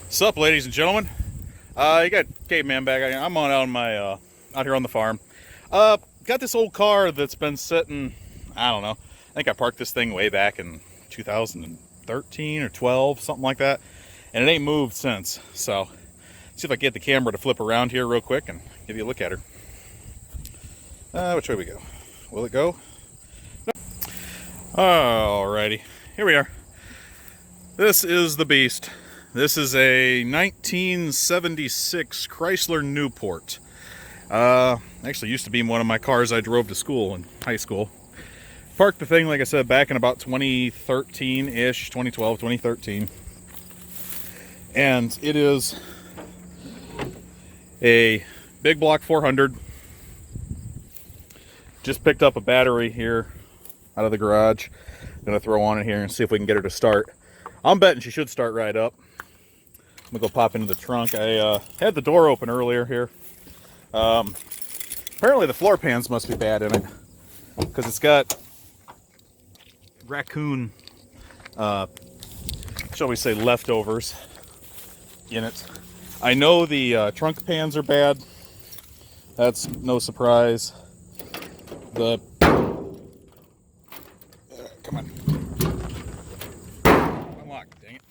Sup, ladies and gentlemen. You got Caveman back. I'm on out my out here on the farm. Got this old car that's been sitting. I don't know. I think I parked this thing way back in 2013 or 12, something like that, and it ain't moved since. So, see if I can get the camera to flip around here real quick and give you a look at her. Which way we go? Will it go? No. Alrighty, here we are. This is the beast. This is a 1976 Chrysler Newport. Actually used to be one of my cars I drove to school in high school. Parked the thing, like I said, back in about 2013-ish, 2012, 2013. And it is a big block 400. Just picked up a battery here out of the garage. Gonna throw on it here and see if we can get her to start. I'm betting she should start right up. I'm gonna go pop into the trunk. I had the door open earlier here. Apparently the floor pans must be bad in it because it's got raccoon, shall we say, leftovers in it. I know the trunk pans are bad. That's no surprise. The come on, unlock, dang it.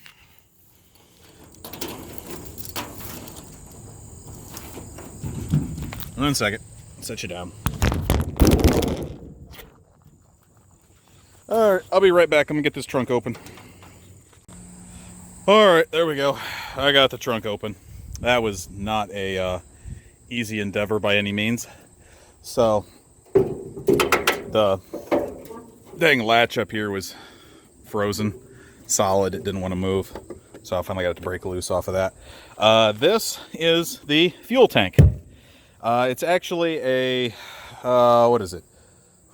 One second, set you down. All right, I'll be right back. I'm gonna get this trunk open. All right, there we go. I got the trunk open. That was not a easy endeavor by any means. So the dang latch up here was frozen, solid. It didn't want to move. So I finally got it to break loose off of that. This is the fuel tank. It's actually a, what is it?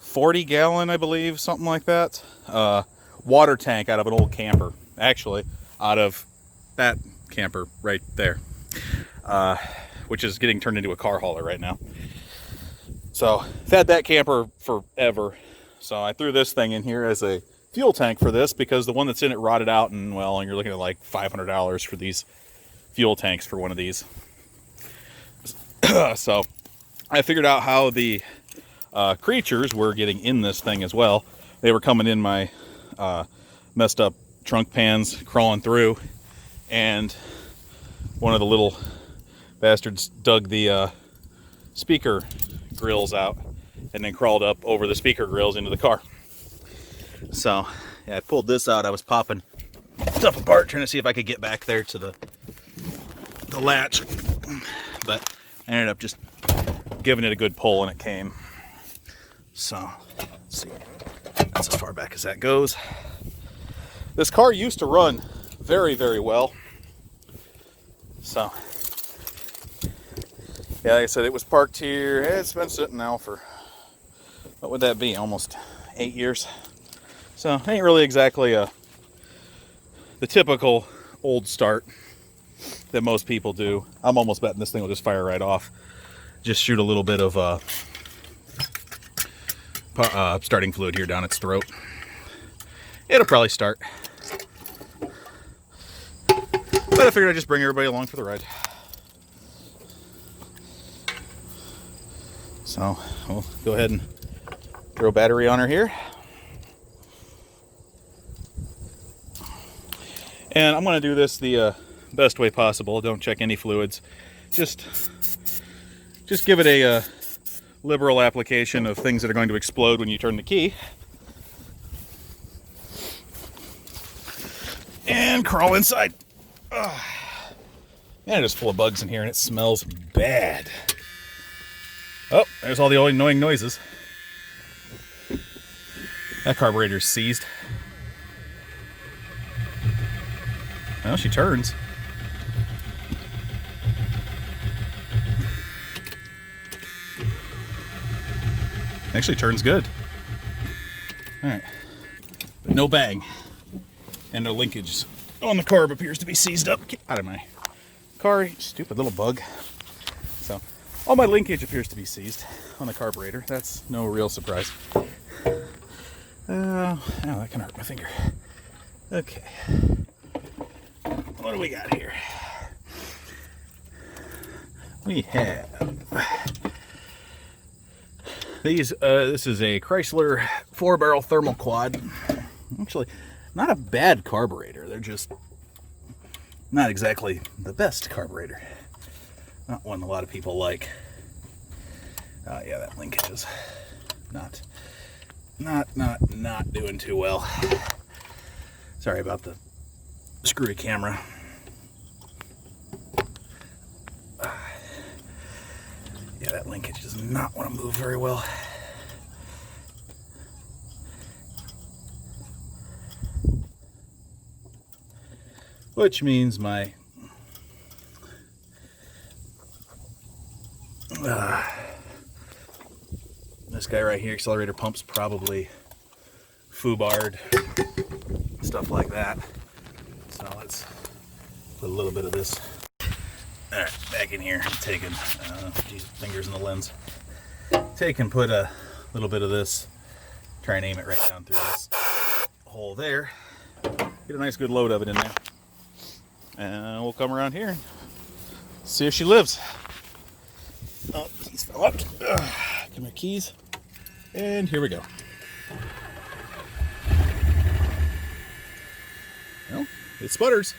40 gallon, I believe, something like that. Water tank out of an old camper. Actually, out of that camper right there. Which is getting turned into a car hauler right now. So, I've had that camper forever. So I threw this thing in here as a fuel tank for this because the one that's in it rotted out, and well, you're looking at like $500 for these fuel tanks for one of these. So I figured out how the creatures were getting in this thing as well. They were coming in my messed up trunk pans, crawling through, and one of the little bastards dug the speaker grills out and then crawled up over the speaker grills into the car. So yeah, I pulled this out. I was popping stuff apart, trying to see if I could get back there to the latch, but I ended up just giving it a good pull and it came. So let's see, that's as far back as that goes. This car used to run very, very well. So yeah, like I said, it was parked here. It's been sitting now for, what would that be, almost 8 years. So ain't really exactly the typical old start that most people do. I'm almost betting this thing will just fire right off. Just shoot a little bit of starting fluid here down its throat. It'll probably start. But I figured I'd just bring everybody along for the ride. So we'll go ahead and throw a battery on her here. And I'm going to do this the best way possible. Don't check any fluids. Just give it a liberal application of things that are going to explode when you turn the key. And crawl inside. Ugh. Man, it is full of bugs in here and it smells bad. Oh, there's all the old annoying noises. That carburetor's seized. Well, she turns. Actually turns good. Alright. But no bang. And no linkage on the carb appears to be seized up. Get out of my car, you stupid little bug. So, all my linkage appears to be seized on the carburetor. That's no real surprise. Oh, that can hurt my finger. Okay. What do we got here? we have these. This is a Chrysler 4-barrel thermal quad. Actually, not a bad carburetor. They're just not exactly the best carburetor. Not one a lot of people like. Yeah, that linkage is not doing too well. Sorry about the screwy camera. Yeah, that linkage does not want to move very well. Which means my this guy right here, accelerator pump's probably foobarred, stuff like that. So let's put a little bit of this. All right, back in here, I'm taking, geez, fingers in the lens. Take and put a little bit of this, try and aim it right down through this hole there. Get a nice good load of it in there. And we'll come around here and see if she lives. Oh, keys fell out. Come here, keys. And here we go. Well, it sputters.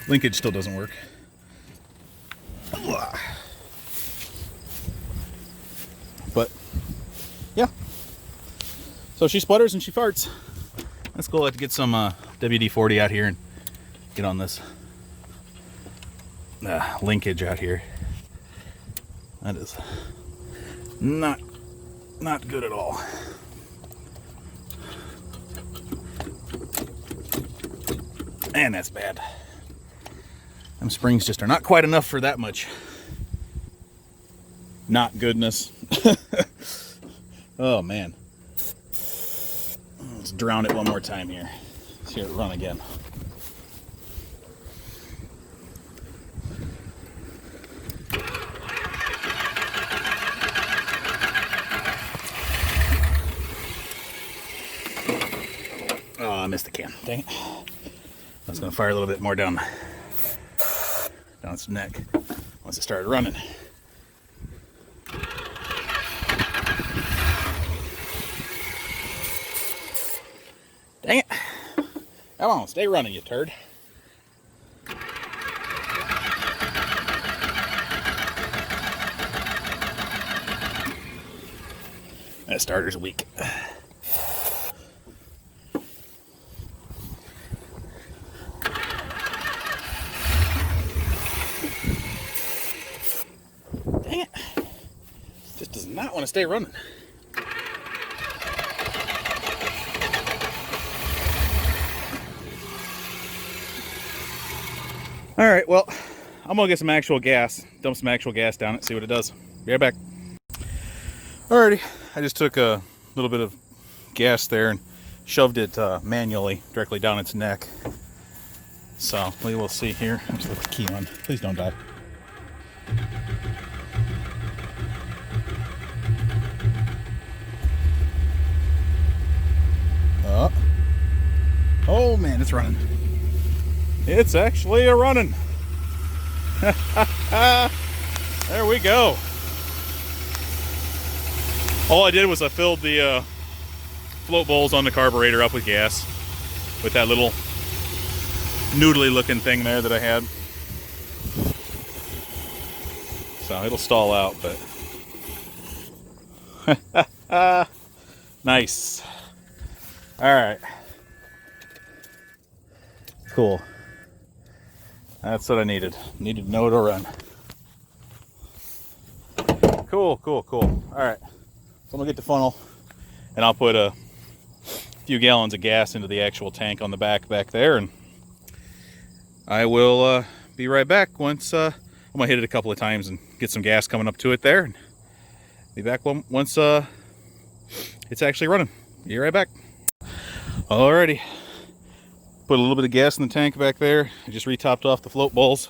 Linkage still doesn't work. But yeah, so she sputters and she farts. Let's go. Let's get some WD-40 out here and get on this linkage out here. That is not good at all. And that's bad. Them springs just are not quite enough for that much not goodness. Oh man. Let's drown it one more time here. Let's hear it run again. Oh, I missed the can. Dang it. I was going to fire a little bit more down its neck once it started running. Dang it. Come on, stay running, you turd. That starter's weak. Dang it. Just does not want to stay running. All right, well, I'm gonna get some actual gas, dump some actual gas down it, see what it does. Be right back. Alrighty, I just took a little bit of gas there and shoved it manually directly down its neck. So we will see here. Let's put the key on. Please don't die. Oh man, it's running. It's actually a running. There we go. All I did was I filled the float bowls on the carburetor up with gas with that little noodly looking thing there that I had. So it'll stall out, but nice. All right. Cool. That's what I needed. Needed to know to run. Cool, cool, cool. All right. So I'm gonna get the funnel and I'll put a few gallons of gas into the actual tank on the back there, and I will be right back once I'm gonna hit it a couple of times and get some gas coming up to it there, and be back once it's actually running. Be right back. Alrighty. Put a little bit of gas in the tank back there. I just re-topped off the float bowls.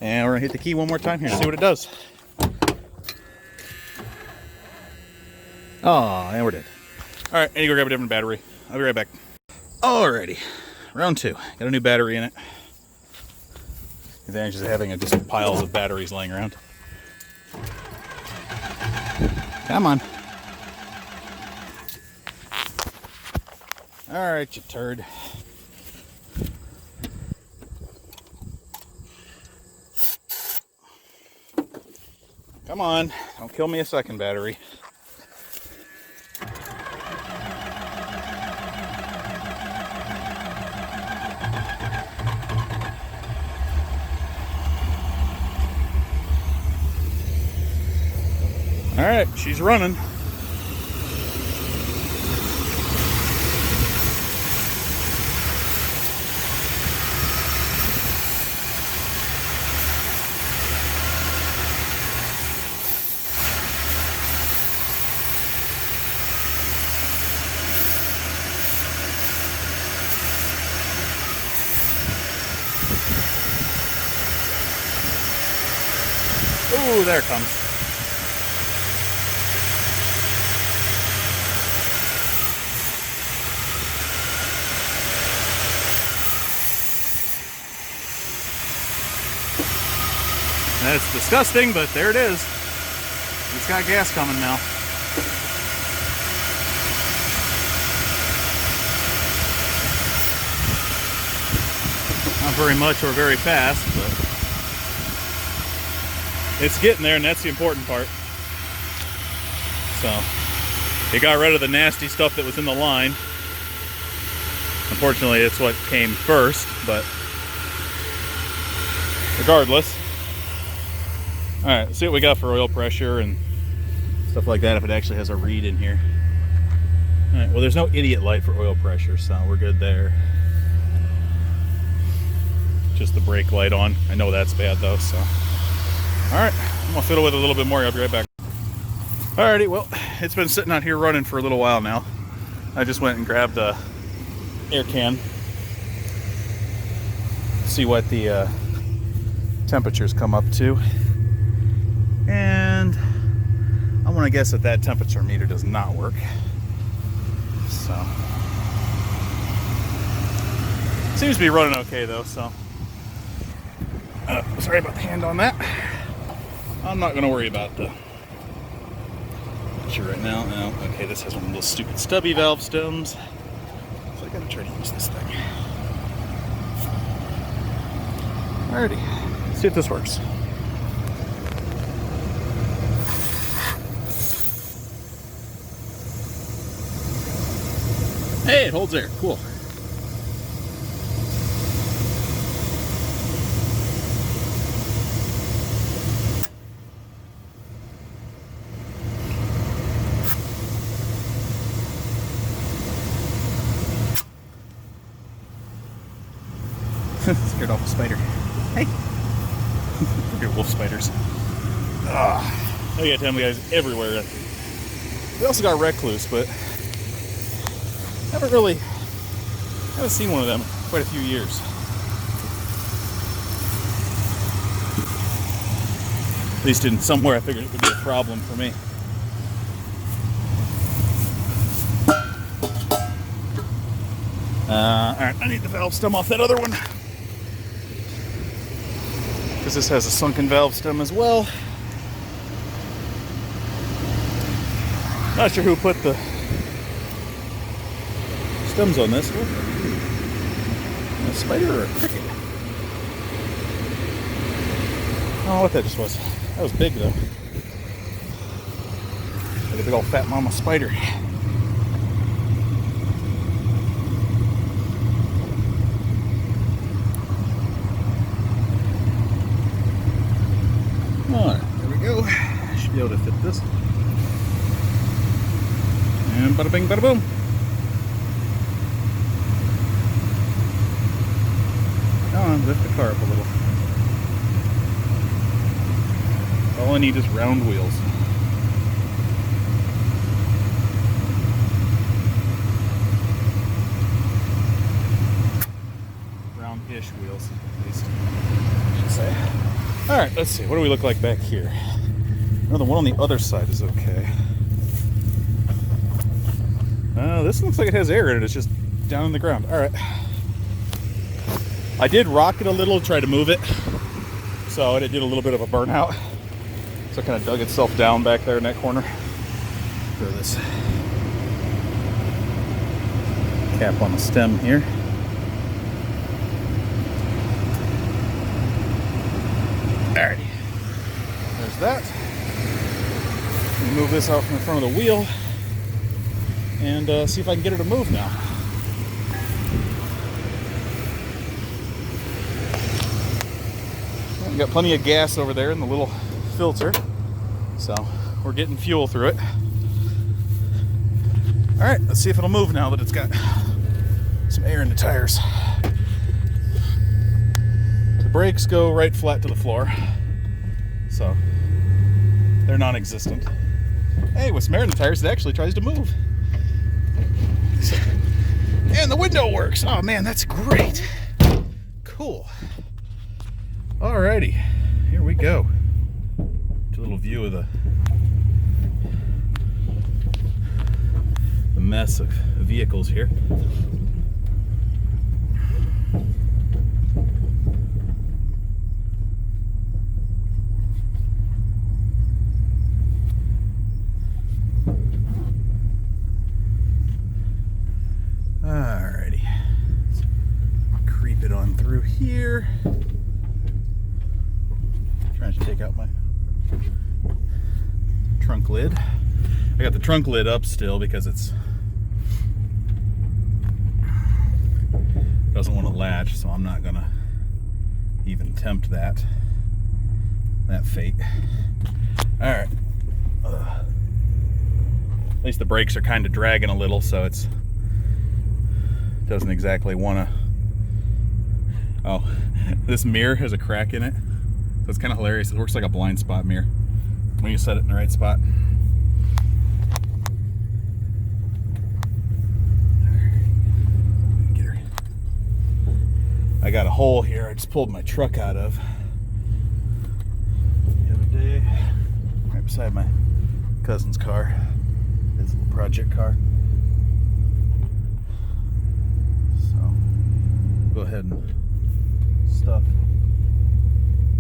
And we're gonna hit the key one more time here and see what it does. Oh, and we're dead. All right, I need to go grab a different battery. I'll be right back. Alrighty, round 2. Got a new battery in it. The advantage is having just piles of batteries laying around. Come on. All right, you turd. Come on, don't kill me a second battery. All right, she's running. Ooh, there it comes. That's disgusting, but there it is. It's got gas coming now. Not very much or very fast, but it's getting there, and that's the important part. So, it got rid of the nasty stuff that was in the line. Unfortunately, it's what came first, but regardless. Alright, let's see what we got for oil pressure and stuff like that, if it actually has a read in here. Alright, well, there's no idiot light for oil pressure, so we're good there. Just the brake light on. I know that's bad though, so. Alright, I'm gonna fiddle with it a little bit more. I'll be right back. Alrighty, well, it's been sitting out here running for a little while now. I just went and grabbed a air can. See what the temperatures come up to. And I'm gonna guess that that temperature meter does not work. So. Seems to be running okay though, so. Sorry about the hand on that. I'm not going to worry about the picture right now. No, okay, this has one of those stupid stubby valve stems. So I got to try to use this thing. Alrighty, let's see if this works. Hey, it holds air. Cool. Scared off a spider. Hey! You're wolf spiders. I got them guys everywhere. We also got recluse, but haven't seen one of them in quite a few years. At least in somewhere I figured it would be a problem for me. Alright, I need the valve stem off that other one. Because this has a sunken valve stem as well. Not sure who put the stems on this. A spider or a cricket? I don't know what that just was. That was big though. Like a big old fat mama spider. Alright, there we go. Should be able to fit this. And bada bing, bada boom. Come on, lift the car up a little. All I need is round wheels. Round-ish wheels, at least, I should say. Alright, let's see. What do we look like back here? No, the one on the other side is okay. This looks like it has air in it. It's just down in the ground. All right. I did rock it a little to try to move it. So it did a little bit of a burnout. So it kind of dug itself down back there in that corner. Throw this cap on the stem here. Alrighty. There's that. Move this out from the front of the wheel and see if I can get her to move now. We've got plenty of gas over there in the little filter, so we're getting fuel through it. All right, let's see if it'll move now that it's got some air in the tires. The brakes go right flat to the floor, so they're non-existent. Hey, with some air in the tires, it actually tries to move. And the window works. Oh man, that's great. Cool. Alrighty, here we go. A little view of the mess of vehicles here. Alrighty, let's creep it on through here. Trying to take out my trunk lid. I got the trunk lid up still because it's doesn't want to latch, so I'm not gonna even tempt that fate. All right. At least the brakes are kind of dragging a little, so it's doesn't exactly want to. Oh, this mirror has a crack in it, so it's kind of hilarious. It works like a blind spot mirror when you set it in the right spot. Get her. I got a hole here I just pulled my truck out of the other day, right beside my cousin's car, his little project car. So go ahead and stuff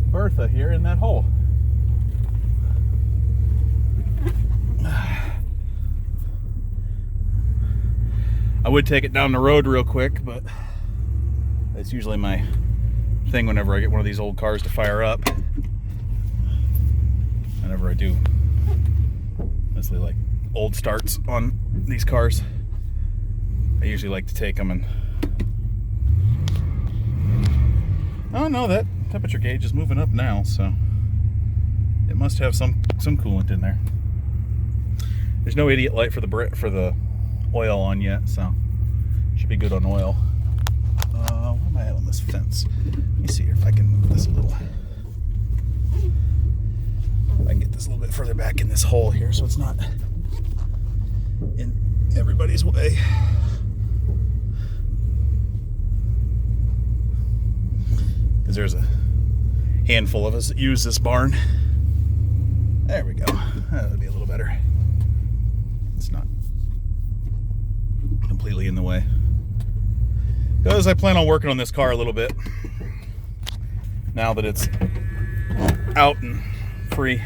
Bertha here in that hole. I would take it down the road real quick, but that's usually my thing whenever I get one of these old cars to fire up. Whenever I do, mostly like old starts on these cars, I usually like to take them and... Oh no, that temperature gauge is moving up now, so it must have some coolant in there. There's no idiot light for the oil on yet, so should be good on oil. Where am I at on this fence? Let me see here if I can move this a little. If I can get this a little bit further back in this hole here so it's not in everybody's way. Because there's a handful of us that use this barn. There we go. That would be a little better. It's not completely in the way. Because I plan on working on this car a little bit now that it's out and free.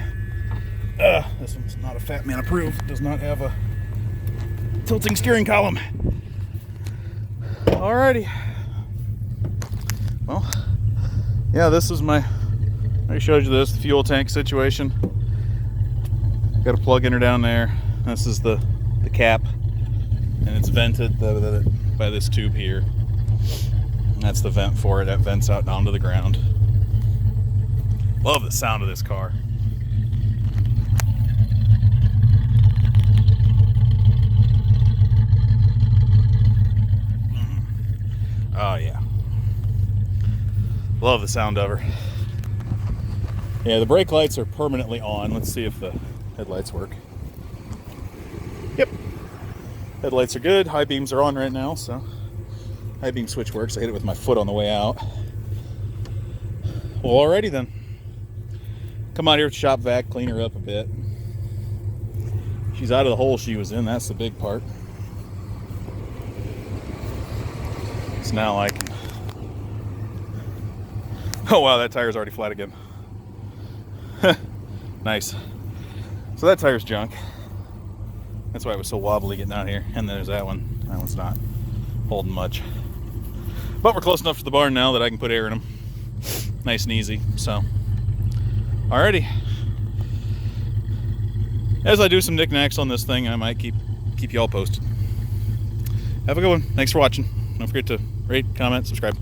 This one's not a Fat Man approved. Does not have a tilting steering column. Alrighty. Well, yeah, this is I showed you this, the fuel tank situation. Got a plug in her down there. This is the cap, and it's vented by this tube here. And that's the vent for it. That vents out down to the ground. Love the sound of this car. Oh yeah. Love the sound of her. Yeah, the brake lights are permanently on. Let's see if the headlights work. Yep. Headlights are good. High beams are on right now, so high beam switch works. I hit it with my foot on the way out. Well, alrighty then. Come out here with shop vac, clean her up a bit. She's out of the hole she was in. That's the big part. So now I can... Oh wow, that tire's already flat again. Nice. So that tire's junk. That's why it was so wobbly getting out here. And there's that one. That one's not holding much. But we're close enough to the barn now that I can put air in them. Nice and easy. So, alrighty. As I do some knickknacks on this thing, I might keep you all posted. Have a good one. Thanks for watching. Don't forget to rate, comment, subscribe.